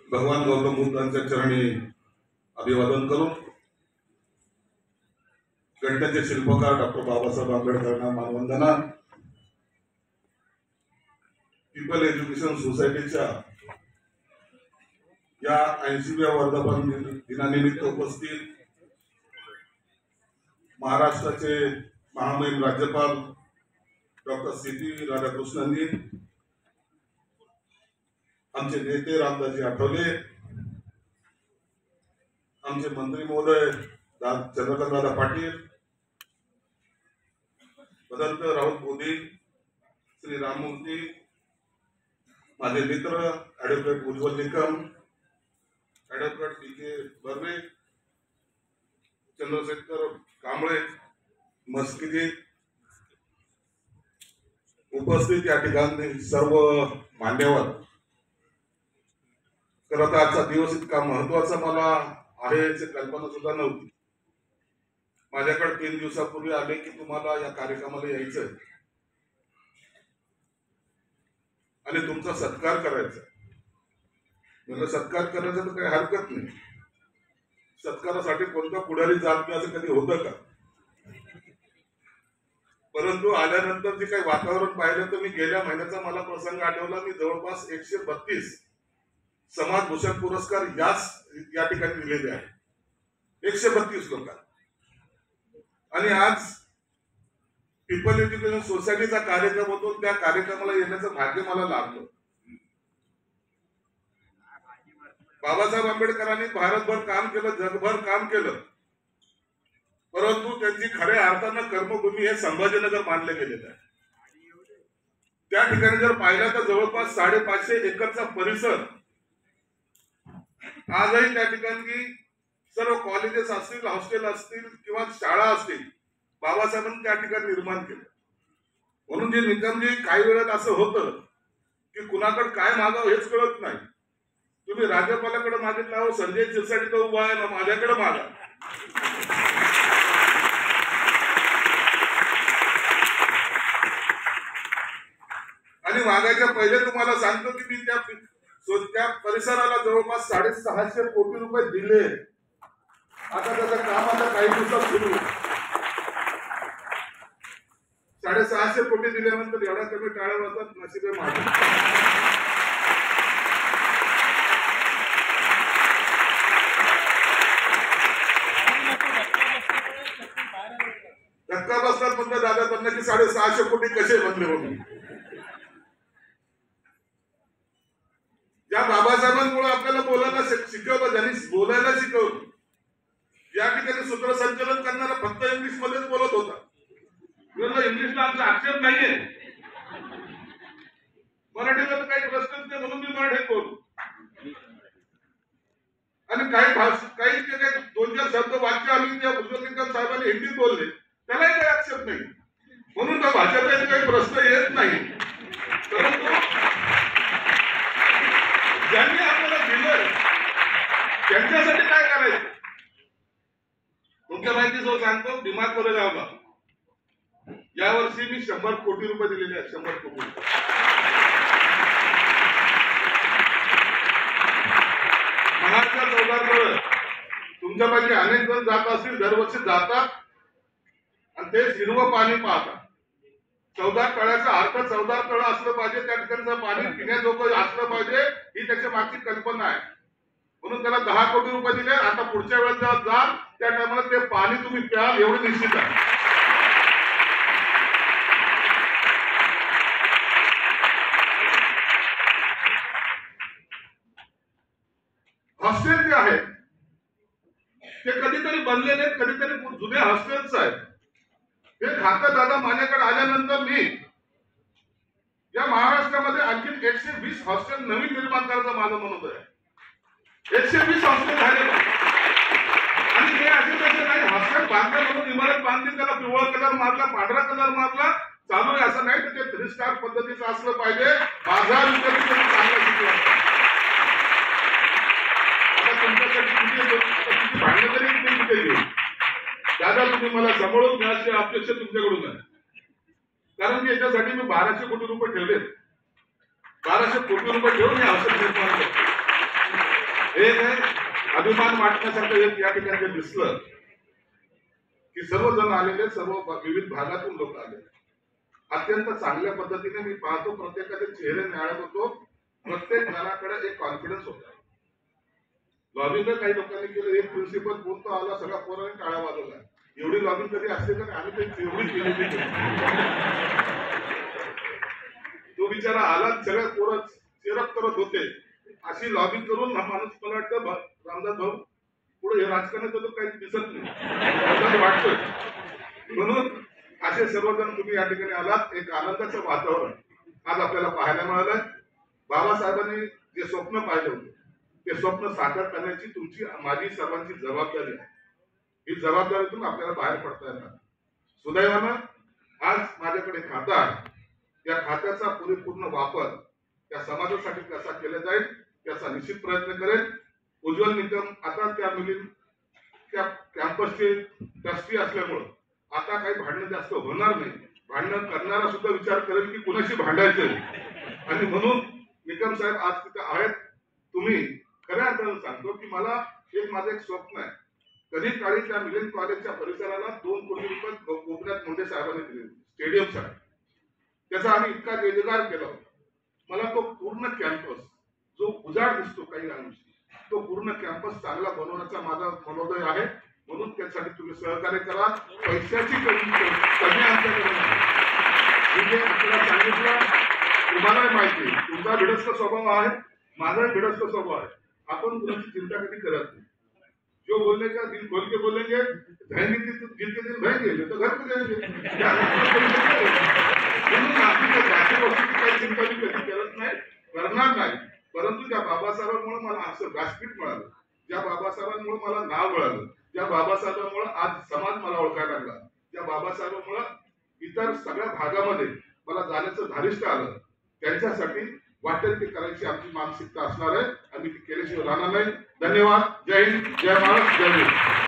भगवान गौतम बुद्धांच्या चरणी अभिवादन करून घटनेचे शिल्पकार डॉक्टर बाबासाहेब आंबेडकरांना मानवंदना. पीपल एज्युकेशन सोसायटीच्या या 80व्या वर्धापन दिनानिमित्त उपस्थित महाराष्ट्राचे महामहिम राज्यपाल डॉक्टर सी.पी. राधाकृष्णनजी, आमचे नेते रामदासजी आठवले, आमचे मंत्री महोदय चंद्रकांतदादा पाटील, वदंत राहुल मोदी, श्री राममूर्ती, माझे मित्र advocate Ujjwal Nikam, advocate PK. Barve, Chandrashekhar Kamble, मस्किदी, उपस्थित या ठिकाणी सर्व मान्यवर. खरं तर आजचा दिवस इतका महत्वाचा मला आहे याची कल्पना सुद्धा नव्हती. माझ्याकडे 3 दिवसापूर्वी आले की तुम्हाला या कार्यक्रमाला यायचं आणि तुमचा सत्कार करायचा. म्हणजे सत्कार करायचा तर काही हरकत नाही. सत्कारासाठी कोणता पुढारी जात नाही असं कधी होतं का? परंतु आल्यानंतर जे काही वातावरण पाहिलं तर मी गेल्या महिन्याचा मला प्रसंग आठवला. मी जवळपास 132 समाजभूषण पुरस्कार या ठिकाणी दिलेले आहेत. 132 लोकांना. आणि आज पीपल एज्युकेशन सोसायटीचा कार्यक्रम होतो, त्या कार्यक्रमाला येण्याचं भाग्य मला लाभलं. बाबासाहेब आंबेडकरांनी भारतभर काम केलं, जगभर काम केलं, परंतु त्यांची खऱ्या अर्थानं कर्मभूमी हे संभाजीनगर मानले गेलेलं आहे. त्या ठिकाणी जर पाहिलं तर जवळपास 550 एकरचा परिसर आजही त्या ठिकाणी सर्व कॉलेजेस असतील, हॉस्टेल असतील किंवा शाळा असतील, बाबासाहेबांनी त्या ठिकाणी निर्माण केलं. म्हणून जे निकमजी काही वेळात असं होतं की कुणाकडे काय मागावं हेच कळत नाही. तुम्ही राज्यपालाकडे मागितलं, हो संजय शिरसाट तर उभा आहे ना, माझ्याकडे मागा. आणि मागायच्या पहिले तुम्हाला सांगतो की मी त्या परिसराला जवळपास 650 कोटी रुपये दिले. आता त्याचं काम आता काही दिवसात सुरू. 650 कोटी दिल्यानंतर एवढ्या कमी टाळ्या वाजतात, नशिबे माझे. धक्का बसतात म्हणतात दादा त्यांना की 650 कोटी कसे बनले म्हणून. ज्या बाबासाहेबांमुळे आपल्याला बोलायला शिकवलं, ज्यांनी बोलायला शिकवलं, या ठिकाणी सूत्रसंचालन करणारा फक्त इंग्लिश मध्येच बोलत होता. इंग्लिशला आमचा आक्षेप नाहीये, मराठीला तर काही प्रश्नच नाही म्हणून मी मराठीत बोलू. आणि काही 2-4 शब्द वाक्य आली त्या उज्ज्वल साहेबांनी हिंदीत बोलले, त्यालाही काही आक्षेप नाही. म्हणून त्या भाषेचा काही प्रश्न येत नाही. परंतु ज्यांनी आपल्याला दिलं त्यांच्यासाठी काय करायचं? तुमच्या माहिती जो सांगतो, दिमाग कोरेगावला यावर्षी मी 100 कोटी रुपये दिलेले आहेत. 100 कोटी. महाराष्ट्र चौदारकडे तुमच्यापैकी अनेक जण जात असतील, दरवर्षी जातात आणि ते हिरवं पाणी पाहतात. 14 तळ्याचा अर्थ 14 तळ असलं पाहिजे, त्या ठिकाणचं पाणी पिण्याजोगं असलं पाहिजे, ही त्याच्या मागची कल्पना आहे. म्हणून त्याला 10 कोटी रुपये दिले. आता पुढच्या वेळेस जेव्हा जाल त्या टायमाला ते पाणी तुम्ही प्याल एवढं निश्चित आहे. हॉस्टेल जे आहेत ते कधीतरी बनलेले, कधीतरी जुने हॉस्टेल्स आहेत. हे खातं दादा माझ्याकडे आल्यानंतर मी या महाराष्ट्रामध्ये आणखी 120 हॉस्टेल नवीन निर्माण करायचं माझं म्हणत आहे. 120 हॉस्टेल झाले आणि हे असे तसे नाही. हॉस्टेल बांधले म्हणून इमारत बांधली, त्याला पिवळा कलर मारला, पांढरा कलर मारला, चालू आहे असं नाही. तर ते 3 स्टार पद्धतीचं असलं पाहिजे. बाजार विकत चांगला शिकला. भांडण तरी कुठे घेऊ दादा, तुम्ही मला सांभाळून घ्यायची अपेक्षा तुमच्याकडून आहे. कारण की याच्यासाठी मी 1200 कोटी रुपये ठेवले. 1200 कोटी रुपये ठेवून हे औषध निर्माण करतो. अभिमान वाटण्यासारखं एक या ठिकाणी जे दिसलं की सर्वजण आलेले, सर्व विविध भागातून लोक आले, अत्यंत चांगल्या पद्धतीने मी पाहतो प्रत्येकाचे चेहरे निहाळत होतो. प्रत्येक जणाकडे एक कॉन्फिडन्स होता. लॉबिंग काही लोकांनी केलं, एक प्रिन्सिपल बोलतो आला, सगळ्या पोरांनी टाळा वाजवला. एवढी लॉबिंग कधी असते का? आम्ही तर एवढीच केली. तो बिचारा आला, सगळ्या पोरं चेरप करत होते. अशी लॉबिंग करून हा माणूस मला वाटतं रामदास भाऊ पुढे हे राजकारणात तो काही दिसत नाही वाटतोय. म्हणून असे सर्वजण तुम्ही या ठिकाणी आलात. एक आनंदाचं वातावरण आज आपल्याला पाहायला मिळालंय. बाबासाहेबांनी जे स्वप्न पाहिलं होतं ते स्वप्न साकार करण्याची तुमची माझी सर्वांची जबाबदारी आहे. ही जबाबदारीतून आपल्याला बाहेर पडता येणार. सुदैवानं आज माझ्याकडे खाता आहे. या खात्याचा परिपूर्ण वापर त्या समाजासाठी कसा केला जाईल त्याचा निश्चित प्रयत्न करेल. उज्ज्वल निकम आता त्या त्या कॅम्पसचे ट्रस्टी असल्यामुळं आता काही भांडणं जास्त होणार नाही. भांडणं करणारा सुद्धा विचार करेल की कुणाशी भांडायचं, आणि म्हणून निकम साहेब आज तिथे आहेत. तुम्ही खऱ्या अर्थानं सांगतो की माझं एक स्वप्न आहे. कधी काळी त्या मिलिंद कॉलेजच्या परिसराला 2 कोटी रुपये गोपीनाथ मुंडे साहेबांनी दिले स्टेडियमसाठी. त्याचा आम्ही इतका जयजयकार केला. मला तो पूर्ण कॅम्पस जो उजाड दिसतो काही अंशी, तो पूर्ण कॅम्पस चांगला बनवण्याचा माझा मनोदय आहे. म्हणून त्यासाठी तुम्ही सहकार्य करा. पैशाची कमी आमच्याकडे नाही. आपल्याला सांगितलं, तुम्हाला माहिती तुमचा भिडस्त स्वभाव आहे, माझाही भिडस्त स्वभाव आहे. आपण कुणाची चिंता कधी करत नाही. जो बोलने का दिल खोल के बोलेंगे, रहेंगे जिनके दिन रहेंगे तो घर पे जाएंगे. जाती वस्तूची काही चिंता मी कधी करत नाही, करणार नाही. परंतु त्या बाबासाहेबांमुळे मला असं व्यासपीठ मिळालं, ज्या बाबासाहेबांमुळे मला नाव मिळालं, ज्या बाबासाहेबांमुळे आज समाज मला ओळखायला लागला, ज्या बाबासाहेबांमुळे इतर सगळ्या भागामध्ये मला जाण्याचं धारिष्ट आलं, त्यांच्यासाठी वाटेल ते करायची आमची मानसिकता असणार आहे. आम्ही ती केल्याशिवाय राहणार नाही. धन्यवाद. जय हिंद, जय महाराष्ट्र, जय हिंद.